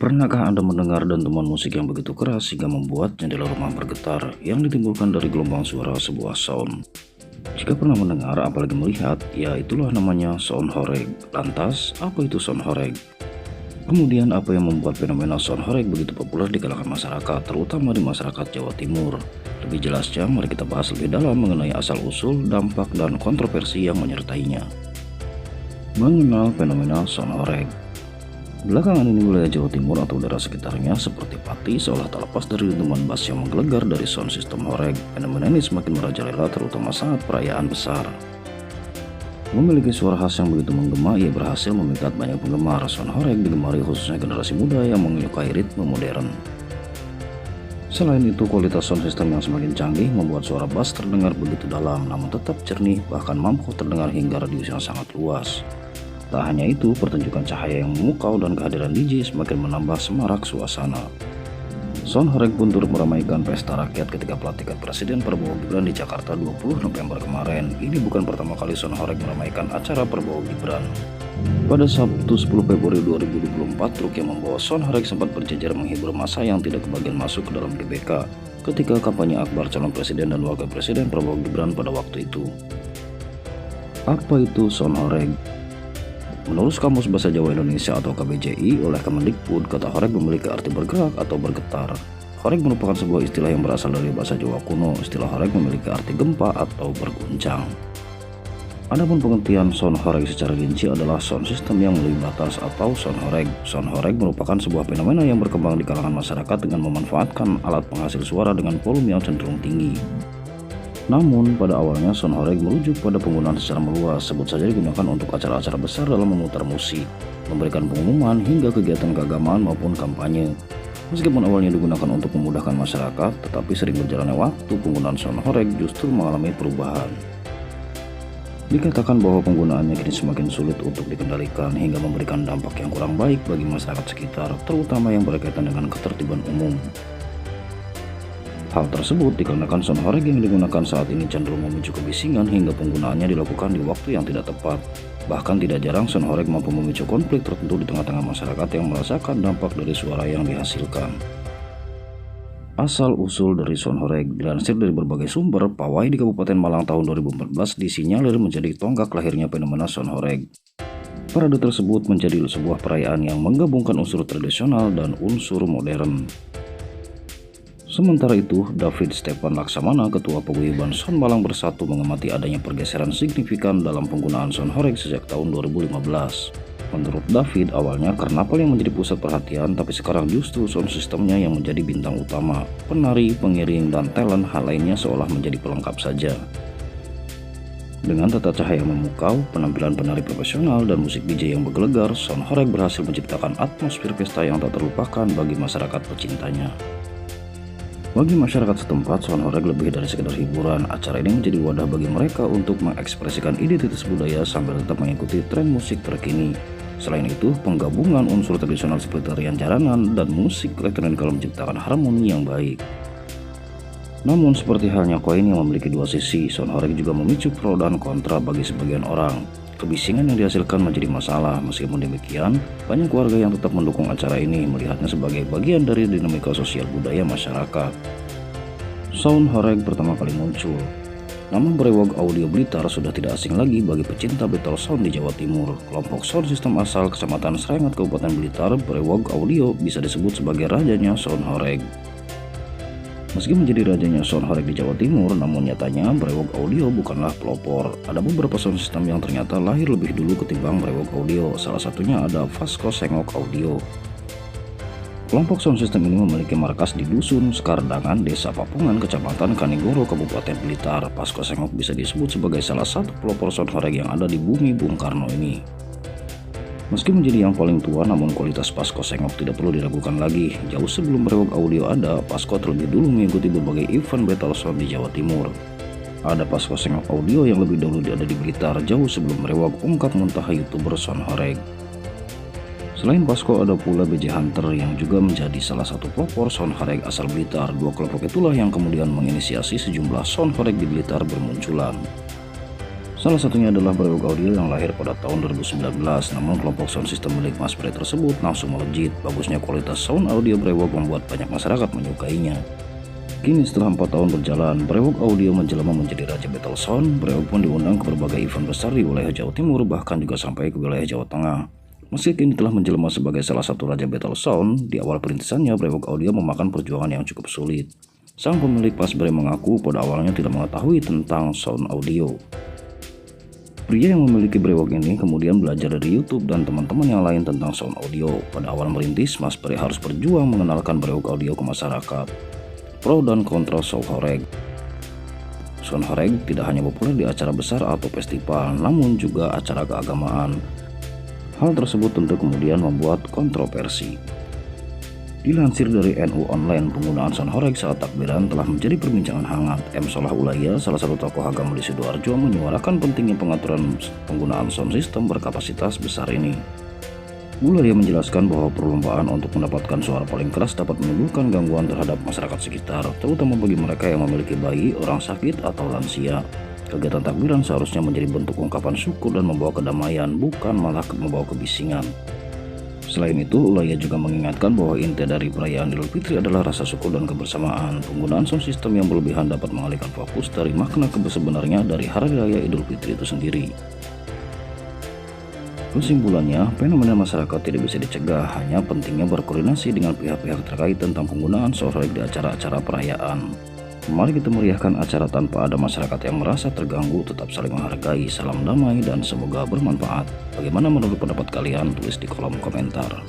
Pernahkah Anda mendengar dentuman musik yang begitu keras hingga membuat jendela rumah bergetar yang ditimbulkan dari gelombang suara sebuah sound? Jika pernah mendengar, apalagi melihat, ya itulah namanya sound horeg. Lantas, apa itu sound horeg? Kemudian, apa yang membuat fenomena sound horeg begitu populer di kalangan masyarakat, terutama di masyarakat Jawa Timur? Lebih jelasnya, mari kita bahas lebih dalam mengenai asal-usul, dampak, dan kontroversi yang menyertainya. Mengenal fenomena sound horeg. Belakangan ini wilayah Jawa Timur atau daerah sekitarnya seperti Pati seolah tak lepas dari dentuman bass yang menggelegar dari sound system horeg. Fenomena ini semakin merajalela terutama saat perayaan besar. Memiliki suara khas yang begitu menggema, ia berhasil memikat banyak penggemar. Sound horeg digemari khususnya generasi muda yang menyukai ritme modern. Selain itu, kualitas sound system yang semakin canggih membuat suara bass terdengar begitu dalam, namun tetap jernih, bahkan mampu terdengar hingga radius yang sangat luas. Tak hanya itu, pertunjukan cahaya yang memukau dan kehadiran DJ semakin menambah semarak suasana. Sound horeg pun turut meramaikan pesta rakyat ketika pelantikan Presiden Prabowo Gibran di Jakarta 20 November kemarin. Ini bukan pertama kali sound horeg meramaikan acara Prabowo Gibran. Pada Sabtu 10 Februari 2024, truk yang membawa sound horeg sempat berjejer menghibur massa yang tidak kebagian masuk ke dalam GBK ketika kampanye akbar calon presiden dan wakil presiden Prabowo Gibran pada waktu itu. Apa itu sound horeg? Menurut Kamus Bahasa Jawa Indonesia atau KBJI oleh Kemendikbud, kata horeg memiliki arti bergerak atau bergetar. Horeg merupakan sebuah istilah yang berasal dari bahasa Jawa kuno. Istilah horeg memiliki arti gempa atau berguncang. Adapun pengertian sound horeg secara rinci adalah sound system yang melebihi batas atau sound horeg. Sound horeg merupakan sebuah fenomena yang berkembang di kalangan masyarakat dengan memanfaatkan alat penghasil suara dengan volume yang cenderung tinggi. Namun, pada awalnya sound horeg merujuk pada penggunaan secara meluas, sebut saja digunakan untuk acara-acara besar dalam memutar musik, memberikan pengumuman hingga kegiatan keagamaan maupun kampanye. Meskipun awalnya digunakan untuk memudahkan masyarakat, tetapi sering berjalannya waktu penggunaan sound horeg justru mengalami perubahan. Dikatakan bahwa penggunaannya kini semakin sulit untuk dikendalikan hingga memberikan dampak yang kurang baik bagi masyarakat sekitar, terutama yang berkaitan dengan ketertiban umum. Hal tersebut dikarenakan sound horeg yang digunakan saat ini cenderung memicu kebisingan hingga penggunaannya dilakukan di waktu yang tidak tepat. Bahkan tidak jarang sound horeg mampu memicu konflik tertentu di tengah-tengah masyarakat yang merasakan dampak dari suara yang dihasilkan. Asal-usul dari sound horeg dilansir dari berbagai sumber. Pawai di Kabupaten Malang tahun 2014 disinyalir menjadi tonggak lahirnya fenomena sound horeg. Parade tersebut menjadi sebuah perayaan yang menggabungkan unsur tradisional dan unsur modern. Sementara itu, David Stefan Laksamana, Ketua Paguyuban Sound Malang Bersatu, mengamati adanya pergeseran signifikan dalam penggunaan sound horeg sejak tahun 2015. Menurut David, awalnya karnaval yang menjadi pusat perhatian, tapi sekarang justru sound sistemnya yang menjadi bintang utama. Penari, pengiring, dan talent hal lainnya seolah menjadi pelengkap saja. Dengan tata cahaya memukau, penampilan penari profesional, dan musik DJ yang bergelegar, sound horeg berhasil menciptakan atmosfer pesta yang tak terlupakan bagi masyarakat pecintanya. Bagi masyarakat setempat, sound horeg lebih dari sekedar hiburan. Acara ini menjadi wadah bagi mereka untuk mengekspresikan identitas budaya sambil tetap mengikuti tren musik terkini. Selain itu, penggabungan unsur tradisional seperti tarian jaranan dan musik elektronik menciptakan harmoni yang baik. Namun, seperti halnya koin yang memiliki dua sisi, sound horeg juga memicu pro dan kontra bagi sebagian orang. Kebisingan yang dihasilkan menjadi masalah. Meskipun demikian, banyak warga yang tetap mendukung acara ini, melihatnya sebagai bagian dari dinamika sosial budaya masyarakat. Sound horeg pertama kali muncul. Nama Brewog Audio Blitar sudah tidak asing lagi bagi pecinta battle sound di Jawa Timur. Kelompok sound system asal Kecamatan Srengat, Kabupaten Blitar, Brewog Audio bisa disebut sebagai rajanya sound horeg. Meski menjadi rajanya sound horeg di Jawa Timur, namun nyatanya Brewog Audio bukanlah pelopor. Ada beberapa sound system yang ternyata lahir lebih dulu ketimbang Brewog Audio. Salah satunya ada Vasco Sengok Audio. Kelompok sound system ini memiliki markas di Dusun Sekardangan, Desa Papungan, Kecamatan Kanigoro, Kabupaten Blitar. Vasco Sengok bisa disebut sebagai salah satu pelopor sound horeg yang ada di bumi Bung Karno ini. Meski menjadi yang paling tua, namun kualitas Vasco Sengok tidak perlu diragukan lagi. Jauh sebelum Brewog Audio ada, Vasco terlebih dulu mengikuti berbagai event battle sound di Jawa Timur. Ada Vasco Sengok Audio yang lebih dahulu ada di Blitar, jauh sebelum Brewog ungkap muntaha YouTuber sound horeg. Selain Vasco, ada pula BJ Hunter yang juga menjadi salah satu pelopor sound horeg asal Blitar. Dua kelompok itulah yang kemudian menginisiasi sejumlah sound horeg di Blitar bermunculan. Salah satunya adalah Brewok Audio yang lahir pada tahun 2019, namun kelompok sound system milik Mas Bre tersebut langsung melejit. Bagusnya kualitas sound audio Brewok membuat banyak masyarakat menyukainya. Kini setelah 4 tahun berjalan, Brewok Audio menjelma menjadi raja battle sound. Brewok pun diundang ke berbagai event besar di wilayah Jawa Timur, bahkan juga sampai ke wilayah Jawa Tengah. Meski kini telah menjelma sebagai salah satu raja battle sound, di awal perintisannya Brewok Audio memakan perjuangan yang cukup sulit. Sang pemilik Mas Bre mengaku pada awalnya tidak mengetahui tentang sound audio. Pria yang memiliki Brewok ini kemudian belajar dari YouTube dan teman-teman yang lain tentang sound audio. Pada awal merintis, Mas Bre harus berjuang mengenalkan Brewok Audio ke masyarakat. Pro dan kontra sound horeg. Sound horeg tidak hanya populer di acara besar atau festival, namun juga acara keagamaan. Hal tersebut tentu kemudian membuat kontroversi. Dilansir dari NU Online, penggunaan sound horeg saat takbiran telah menjadi perbincangan hangat. M. Solah Ulaya, salah satu tokoh agama di Sidoarjo, menyuarakan pentingnya pengaturan penggunaan sound system berkapasitas besar ini. Ulaya menjelaskan bahwa perlombaan untuk mendapatkan suara paling keras dapat menimbulkan gangguan terhadap masyarakat sekitar, terutama bagi mereka yang memiliki bayi, orang sakit, atau lansia. Kegiatan takbiran seharusnya menjadi bentuk ungkapan syukur dan membawa kedamaian, bukan malah membawa kebisingan. Selain itu, Ulaya juga mengingatkan bahwa inti dari perayaan Idul Fitri adalah rasa syukur dan kebersamaan. Penggunaan sound system yang berlebihan dapat mengalihkan fokus dari makna sebenarnya dari Hari Raya Idul Fitri itu sendiri. Kesimpulannya, fenomena masyarakat tidak bisa dicegah, hanya pentingnya berkoordinasi dengan pihak-pihak terkait tentang penggunaan sound horeg di acara-acara perayaan. Mari kita meriahkan acara tanpa ada masyarakat yang merasa terganggu, tetap saling menghargai, salam damai, dan semoga bermanfaat. Bagaimana menurut pendapat kalian? Tulis di kolom komentar.